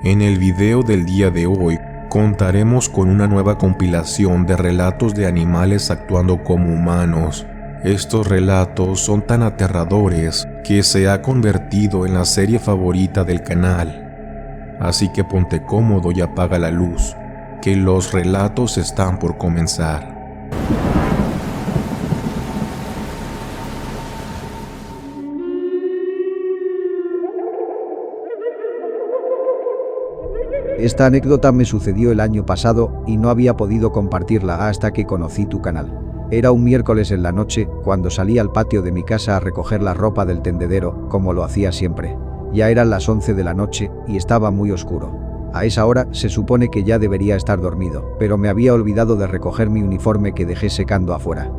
En el video del día de hoy contaremos con una nueva compilación de relatos de animales actuando como humanos. Estos relatos son tan aterradores que se ha convertido en la serie favorita del canal. Así que ponte cómodo y apaga la luz, que los relatos están por comenzar. Esta anécdota me sucedió el año pasado y no había podido compartirla hasta que conocí tu canal. Era un miércoles en la noche cuando salí al patio de mi casa a recoger la ropa del tendedero, como lo hacía siempre. Ya eran las 11 de la noche y estaba muy oscuro. A esa hora se supone que ya debería estar dormido, pero me había olvidado de recoger mi uniforme que dejé secando afuera.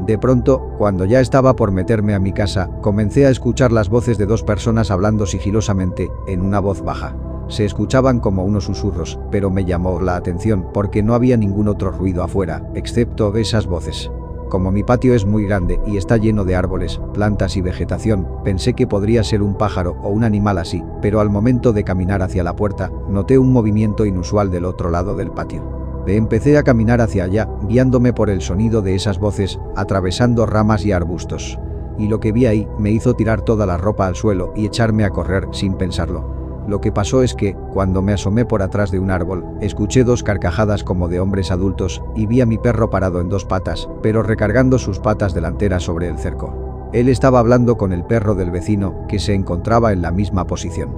De pronto, cuando ya estaba por meterme a mi casa, comencé a escuchar las voces de dos personas hablando sigilosamente, en una voz baja. Se escuchaban como unos susurros, pero me llamó la atención porque no había ningún otro ruido afuera, excepto esas voces. Como mi patio es muy grande y está lleno de árboles, plantas y vegetación, pensé que podría ser un pájaro o un animal así, pero al momento de caminar hacia la puerta, noté un movimiento inusual del otro lado del patio. Empecé a caminar hacia allá, guiándome por el sonido de esas voces, atravesando ramas y arbustos. Y lo que vi ahí me hizo tirar toda la ropa al suelo y echarme a correr sin pensarlo. Lo que pasó es que, cuando me asomé por atrás de un árbol, escuché dos carcajadas como de hombres adultos y vi a mi perro parado en dos patas, pero recargando sus patas delanteras sobre el cerco. Él estaba hablando con el perro del vecino, que se encontraba en la misma posición.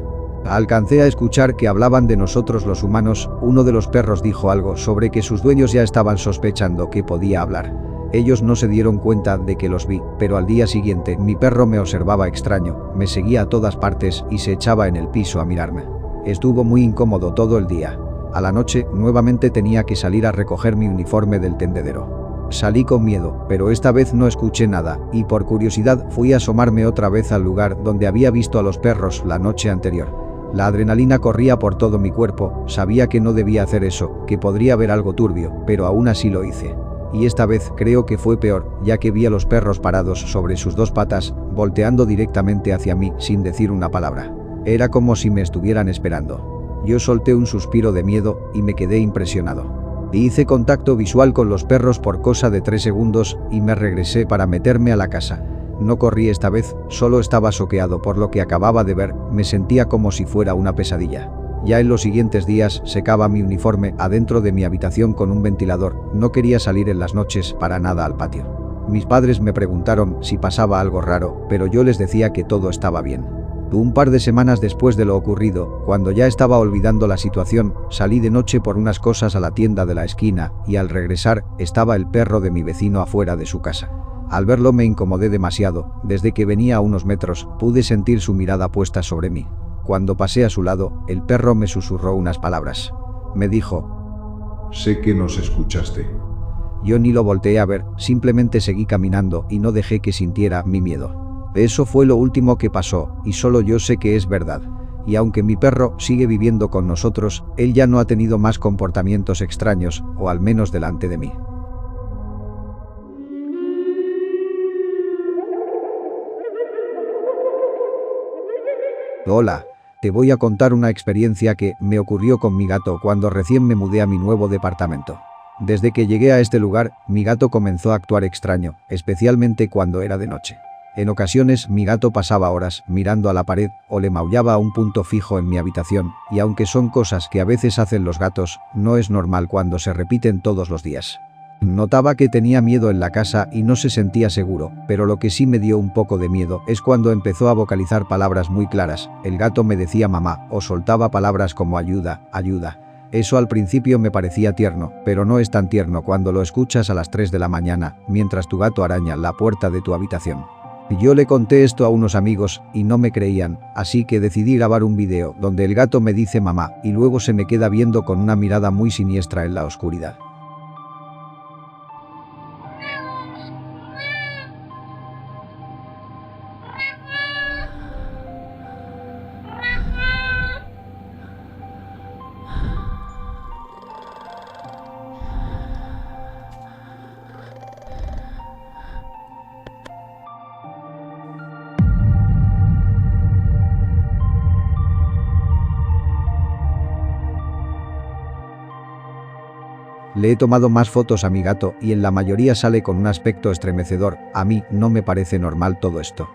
Alcancé a escuchar que hablaban de nosotros los humanos. Uno de los perros dijo algo sobre que sus dueños ya estaban sospechando que podía hablar. Ellos no se dieron cuenta de que los vi, pero al día siguiente mi perro me observaba extraño, me seguía a todas partes y se echaba en el piso a mirarme. Estuvo muy incómodo todo el día. A la noche nuevamente tenía que salir a recoger mi uniforme del tendedero. Salí con miedo, pero esta vez no escuché nada y por curiosidad fui a asomarme otra vez al lugar donde había visto a los perros la noche anterior. La adrenalina corría por todo mi cuerpo, sabía que no debía hacer eso, que podría haber algo turbio, pero aún así lo hice. Y esta vez creo que fue peor, ya que vi a los perros parados sobre sus dos patas, volteando directamente hacia mí sin decir una palabra. Era como si me estuvieran esperando. Yo solté un suspiro de miedo y me quedé impresionado. Hice contacto visual con los perros por cosa de 3 segundos y me regresé para meterme a la casa. No corrí esta vez, solo estaba choqueado por lo que acababa de ver, me sentía como si fuera una pesadilla. Ya en los siguientes días secaba mi uniforme adentro de mi habitación con un ventilador, no quería salir en las noches para nada al patio. Mis padres me preguntaron si pasaba algo raro, pero yo les decía que todo estaba bien. Un par de semanas después de lo ocurrido, cuando ya estaba olvidando la situación, salí de noche por unas cosas a la tienda de la esquina y al regresar estaba el perro de mi vecino afuera de su casa. Al verlo me incomodé demasiado, desde que venía a unos metros pude sentir su mirada puesta sobre mí. Cuando pasé a su lado, el perro me susurró unas palabras. Me dijo: «Sé que nos escuchaste». Yo ni lo volteé a ver, simplemente seguí caminando y no dejé que sintiera mi miedo. Eso fue lo último que pasó, y solo yo sé que es verdad. Y aunque mi perro sigue viviendo con nosotros, él ya no ha tenido más comportamientos extraños, o al menos delante de mí. Hola. Te voy a contar una experiencia que me ocurrió con mi gato cuando recién me mudé a mi nuevo departamento. Desde que llegué a este lugar, mi gato comenzó a actuar extraño, especialmente cuando era de noche. En ocasiones mi gato pasaba horas mirando a la pared o le maullaba a un punto fijo en mi habitación, y aunque son cosas que a veces hacen los gatos, no es normal cuando se repiten todos los días. Notaba que tenía miedo en la casa y no se sentía seguro, pero lo que sí me dio un poco de miedo es cuando empezó a vocalizar palabras muy claras. El gato me decía mamá o soltaba palabras como ayuda, ayuda. Eso al principio me parecía tierno, pero no es tan tierno cuando lo escuchas a las 3 de la mañana, mientras tu gato araña la puerta de tu habitación. Yo le conté esto a unos amigos y no me creían, así que decidí grabar un video donde el gato me dice mamá y luego se me queda viendo con una mirada muy siniestra en la oscuridad. Le he tomado más fotos a mi gato y en la mayoría sale con un aspecto estremecedor. A mí no me parece normal todo esto.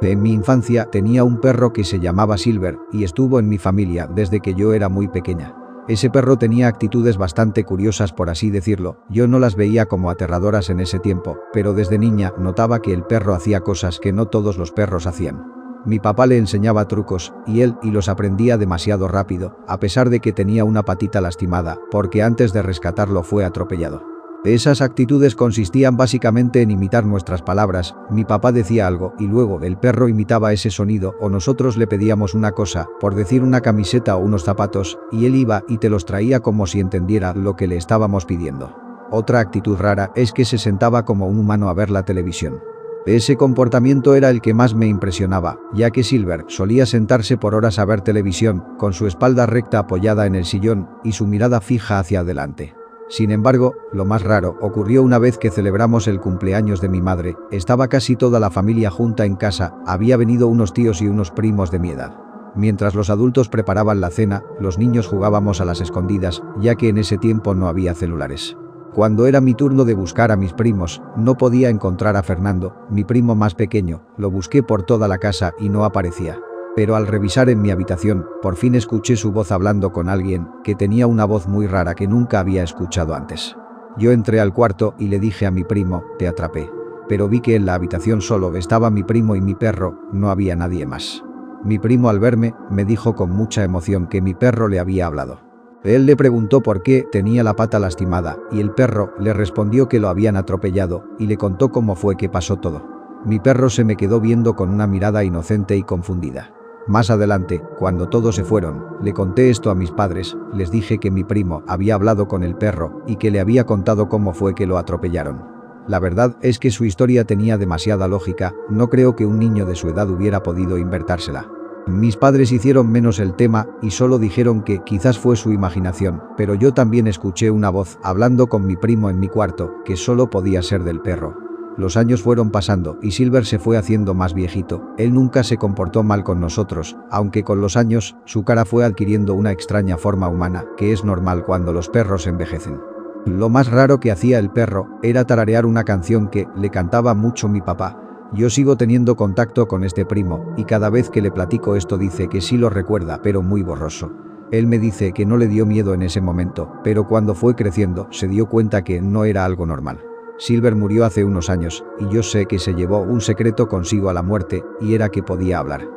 En mi infancia tenía un perro que se llamaba Silver y estuvo en mi familia desde que yo era muy pequeña. Ese perro tenía actitudes bastante curiosas, por así decirlo. Yo no las veía como aterradoras en ese tiempo, pero desde niña notaba que el perro hacía cosas que no todos los perros hacían. Mi papá le enseñaba trucos y él los aprendía demasiado rápido, a pesar de que tenía una patita lastimada, porque antes de rescatarlo fue atropellado. Esas actitudes consistían básicamente en imitar nuestras palabras. Mi papá decía algo y luego el perro imitaba ese sonido, o nosotros le pedíamos una cosa, por decir una camiseta o unos zapatos, y él iba y te los traía como si entendiera lo que le estábamos pidiendo. Otra actitud rara es que se sentaba como un humano a ver la televisión. Ese comportamiento era el que más me impresionaba, ya que Silver solía sentarse por horas a ver televisión, con su espalda recta apoyada en el sillón y su mirada fija hacia adelante. Sin embargo, lo más raro ocurrió una vez que celebramos el cumpleaños de mi madre. Estaba casi toda la familia junta en casa, había venido unos tíos y unos primos de mi edad. Mientras los adultos preparaban la cena, los niños jugábamos a las escondidas, ya que en ese tiempo no había celulares. Cuando era mi turno de buscar a mis primos, no podía encontrar a Fernando, mi primo más pequeño. Lo busqué por toda la casa y no aparecía. Pero al revisar en mi habitación, por fin escuché su voz hablando con alguien, que tenía una voz muy rara que nunca había escuchado antes. Yo entré al cuarto y le dije a mi primo, te atrapé. Pero vi que en la habitación solo estaba mi primo y mi perro, no había nadie más. Mi primo, al verme, me dijo con mucha emoción que mi perro le había hablado. Él le preguntó por qué tenía la pata lastimada y el perro le respondió que lo habían atropellado y le contó cómo fue que pasó todo. Mi perro se me quedó viendo con una mirada inocente y confundida. Más adelante, cuando todos se fueron, le conté esto a mis padres, les dije que mi primo había hablado con el perro y que le había contado cómo fue que lo atropellaron. La verdad es que su historia tenía demasiada lógica, no creo que un niño de su edad hubiera podido inventársela. Mis padres hicieron menos el tema y solo dijeron que quizás fue su imaginación, pero yo también escuché una voz hablando con mi primo en mi cuarto, que solo podía ser del perro. Los años fueron pasando y Silver se fue haciendo más viejito. Él nunca se comportó mal con nosotros, aunque con los años su cara fue adquiriendo una extraña forma humana, que es normal cuando los perros envejecen. Lo más raro que hacía el perro era tararear una canción que le cantaba mucho mi papá. Yo sigo teniendo contacto con este primo y cada vez que le platico esto dice que sí lo recuerda, pero muy borroso. Él me dice que no le dio miedo en ese momento, pero cuando fue creciendo se dio cuenta que no era algo normal. Silver murió hace unos años y yo sé que se llevó un secreto consigo a la muerte y era que podía hablar.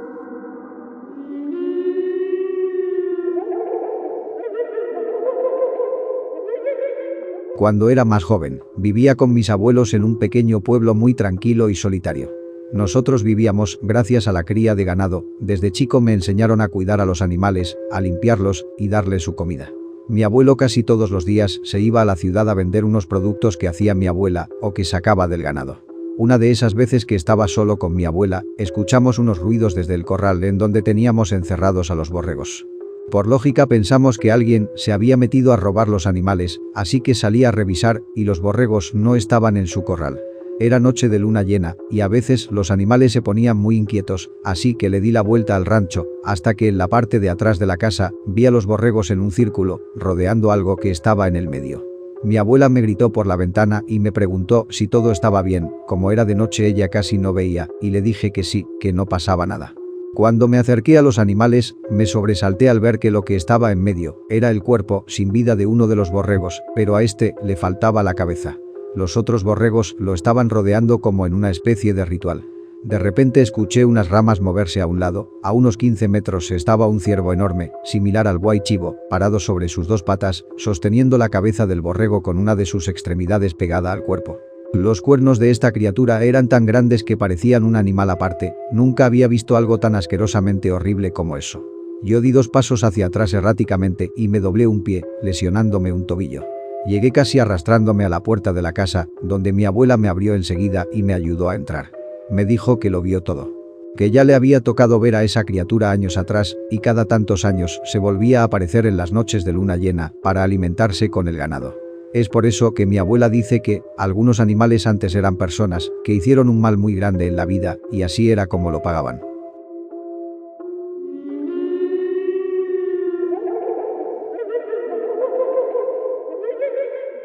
Cuando era más joven, vivía con mis abuelos en un pequeño pueblo muy tranquilo y solitario. Nosotros vivíamos gracias a la cría de ganado. Desde chico me enseñaron a cuidar a los animales, a limpiarlos y darles su comida. Mi abuelo casi todos los días se iba a la ciudad a vender unos productos que hacía mi abuela o que sacaba del ganado. Una de esas veces que estaba solo con mi abuela, escuchamos unos ruidos desde el corral en donde teníamos encerrados a los borregos. Por lógica pensamos que alguien se había metido a robar los animales, así que salí a revisar y los borregos no estaban en su corral. Era noche de luna llena y a veces los animales se ponían muy inquietos, así que le di la vuelta al rancho, hasta que en la parte de atrás de la casa vi a los borregos en un círculo, rodeando algo que estaba en el medio. Mi abuela me gritó por la ventana y me preguntó si todo estaba bien. Como era de noche ella casi no veía, y le dije que sí, que no pasaba nada. Cuando me acerqué a los animales, me sobresalté al ver que lo que estaba en medio era el cuerpo sin vida de uno de los borregos, pero a este le faltaba la cabeza. Los otros borregos lo estaban rodeando como en una especie de ritual. De repente escuché unas ramas moverse a un lado. A unos 15 metros estaba un ciervo enorme, similar al buey chivo, parado sobre sus dos patas, sosteniendo la cabeza del borrego con una de sus extremidades pegada al cuerpo. Los cuernos de esta criatura eran tan grandes que parecían un animal aparte. Nunca había visto algo tan asquerosamente horrible como eso. Yo di 2 pasos hacia atrás erráticamente y me doblé un pie, lesionándome un tobillo. Llegué casi arrastrándome a la puerta de la casa, donde mi abuela me abrió enseguida y me ayudó a entrar. Me dijo que lo vio todo. Que ya le había tocado ver a esa criatura años atrás y cada tantos años se volvía a aparecer en las noches de luna llena para alimentarse con el ganado. Es por eso que mi abuela dice que algunos animales antes eran personas que hicieron un mal muy grande en la vida y así era como lo pagaban.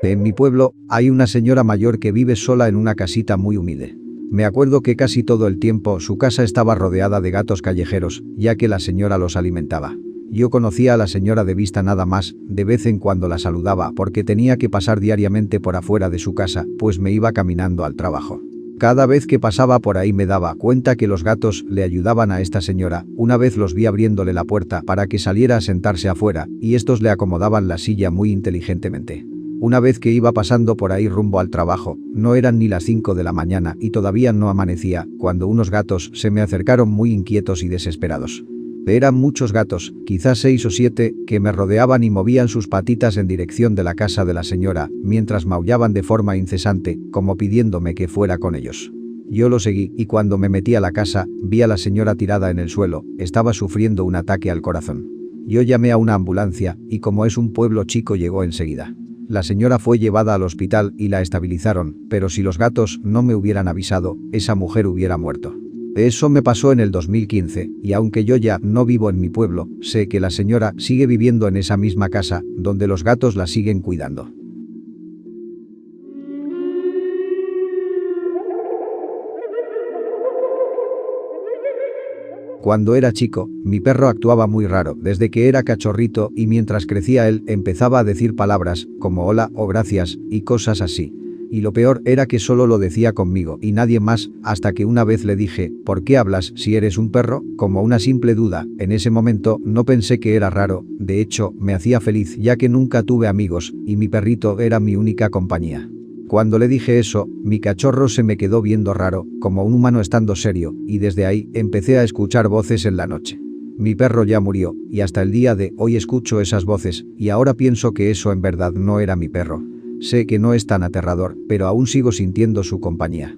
En mi pueblo hay una señora mayor que vive sola en una casita muy humilde. Me acuerdo que casi todo el tiempo su casa estaba rodeada de gatos callejeros, ya que la señora los alimentaba. Yo conocía a la señora de vista nada más, de vez en cuando la saludaba porque tenía que pasar diariamente por afuera de su casa, pues me iba caminando al trabajo. Cada vez que pasaba por ahí me daba cuenta que los gatos le ayudaban a esta señora. Una vez los vi abriéndole la puerta para que saliera a sentarse afuera, y estos le acomodaban la silla muy inteligentemente. Una vez que iba pasando por ahí rumbo al trabajo, no eran ni las 5 de la mañana y todavía no amanecía, cuando unos gatos se me acercaron muy inquietos y desesperados. Eran muchos gatos, quizás 6 o 7, que me rodeaban y movían sus patitas en dirección de la casa de la señora, mientras maullaban de forma incesante, como pidiéndome que fuera con ellos. Yo lo seguí y cuando me metí a la casa, vi a la señora tirada en el suelo, estaba sufriendo un ataque al corazón. Yo llamé a una ambulancia y como es un pueblo chico llegó enseguida. La señora fue llevada al hospital y la estabilizaron, pero si los gatos no me hubieran avisado, esa mujer hubiera muerto. Eso me pasó en el 2015, y aunque yo ya no vivo en mi pueblo, sé que la señora sigue viviendo en esa misma casa, donde los gatos la siguen cuidando. Cuando era chico, mi perro actuaba muy raro desde que era cachorrito y mientras crecía él empezaba a decir palabras como hola o gracias y cosas así. Y lo peor era que solo lo decía conmigo y nadie más, hasta que una vez le dije, ¿por qué hablas si eres un perro? Como una simple duda. En ese momento no pensé que era raro, de hecho me hacía feliz ya que nunca tuve amigos y mi perrito era mi única compañía. Cuando le dije eso, mi cachorro se me quedó viendo raro, como un humano estando serio, y desde ahí empecé a escuchar voces en la noche. Mi perro ya murió, y hasta el día de hoy escucho esas voces, y ahora pienso que eso en verdad no era mi perro. Sé que no es tan aterrador, pero aún sigo sintiendo su compañía.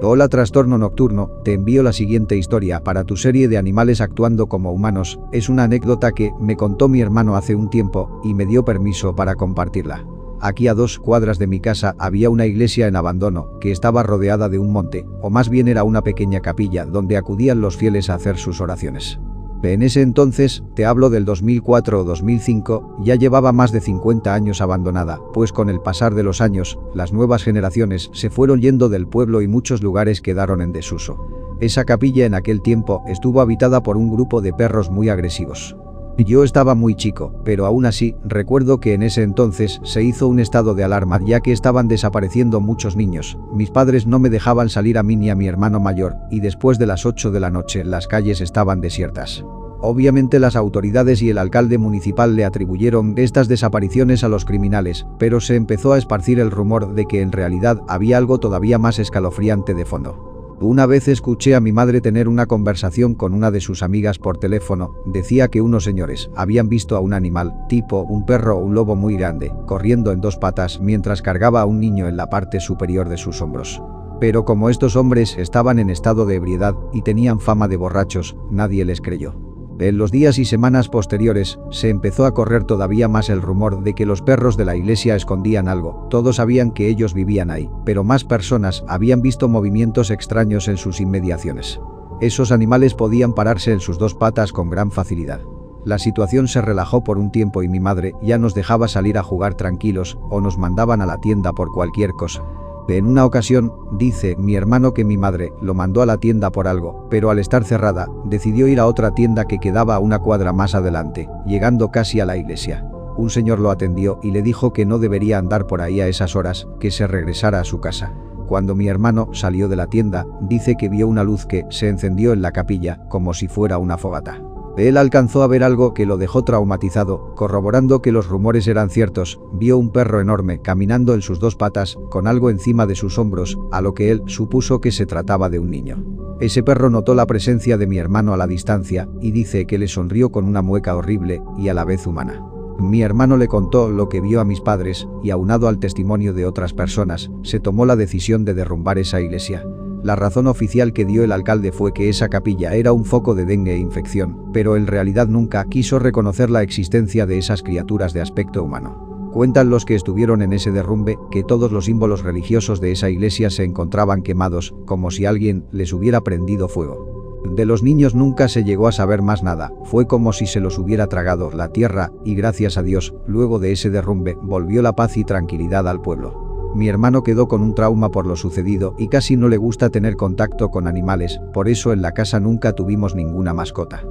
Hola Trastorno Nocturno, te envío la siguiente historia para tu serie de animales actuando como humanos. Es una anécdota que me contó mi hermano hace un tiempo y me dio permiso para compartirla. Aquí a 2 cuadras de mi casa había una iglesia en abandono que estaba rodeada de un monte, o más bien era una pequeña capilla donde acudían los fieles a hacer sus oraciones. En ese entonces, te hablo del 2004 o 2005, ya llevaba más de 50 años abandonada, pues con el pasar de los años, las nuevas generaciones se fueron yendo del pueblo y muchos lugares quedaron en desuso. Esa capilla en aquel tiempo estuvo habitada por un grupo de perros muy agresivos. Yo estaba muy chico, pero aún así, recuerdo que en ese entonces se hizo un estado de alarma ya que estaban desapareciendo muchos niños. Mis padres no me dejaban salir a mí ni a mi hermano mayor, y después de las 8 de la noche las calles estaban desiertas. Obviamente las autoridades y el alcalde municipal le atribuyeron estas desapariciones a los criminales, pero se empezó a esparcir el rumor de que en realidad había algo todavía más escalofriante de fondo. Una vez escuché a mi madre tener una conversación con una de sus amigas por teléfono. Decía que unos señores habían visto a un animal, tipo un perro o un lobo muy grande, corriendo en 2 patas mientras cargaba a un niño en la parte superior de sus hombros. Pero como estos hombres estaban en estado de ebriedad y tenían fama de borrachos, nadie les creyó. En los días y semanas posteriores, se empezó a correr todavía más el rumor de que los perros de la iglesia escondían algo. Todos sabían que ellos vivían ahí, pero más personas habían visto movimientos extraños en sus inmediaciones. Esos animales podían pararse en sus 2 patas con gran facilidad. La situación se relajó por un tiempo y mi madre ya nos dejaba salir a jugar tranquilos o nos mandaban a la tienda por cualquier cosa. En una ocasión, dice mi hermano que mi madre lo mandó a la tienda por algo, pero al estar cerrada, decidió ir a otra tienda que quedaba a 1 cuadra más adelante, llegando casi a la iglesia. Un señor lo atendió y le dijo que no debería andar por ahí a esas horas, que se regresara a su casa. Cuando mi hermano salió de la tienda, dice que vio una luz que se encendió en la capilla, como si fuera una fogata. Él alcanzó a ver algo que lo dejó traumatizado, corroborando que los rumores eran ciertos. Vio un perro enorme caminando en sus 2 patas, con algo encima de sus hombros, a lo que él supuso que se trataba de un niño. Ese perro notó la presencia de mi hermano a la distancia, y dice que le sonrió con una mueca horrible y a la vez humana. Mi hermano le contó lo que vio a mis padres, y aunado al testimonio de otras personas, se tomó la decisión de derrumbar esa iglesia. La razón oficial que dio el alcalde fue que esa capilla era un foco de dengue e infección, pero en realidad nunca quiso reconocer la existencia de esas criaturas de aspecto humano. Cuentan los que estuvieron en ese derrumbe que todos los símbolos religiosos de esa iglesia se encontraban quemados, como si alguien les hubiera prendido fuego. De los niños nunca se llegó a saber más nada, fue como si se los hubiera tragado la tierra y gracias a Dios, luego de ese derrumbe, volvió la paz y tranquilidad al pueblo. Mi hermano quedó con un trauma por lo sucedido y casi no le gusta tener contacto con animales, por eso en la casa nunca tuvimos ninguna mascota.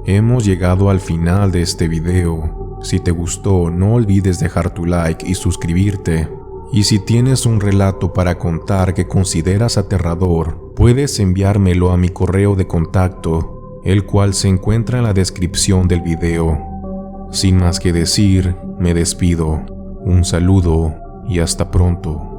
Hemos llegado al final de este video. Si te gustó, no olvides dejar tu like y suscribirte. Y si tienes un relato para contar que consideras aterrador, puedes enviármelo a mi correo de contacto, el cual se encuentra en la descripción del video. Sin más que decir, me despido. Un saludo y hasta pronto.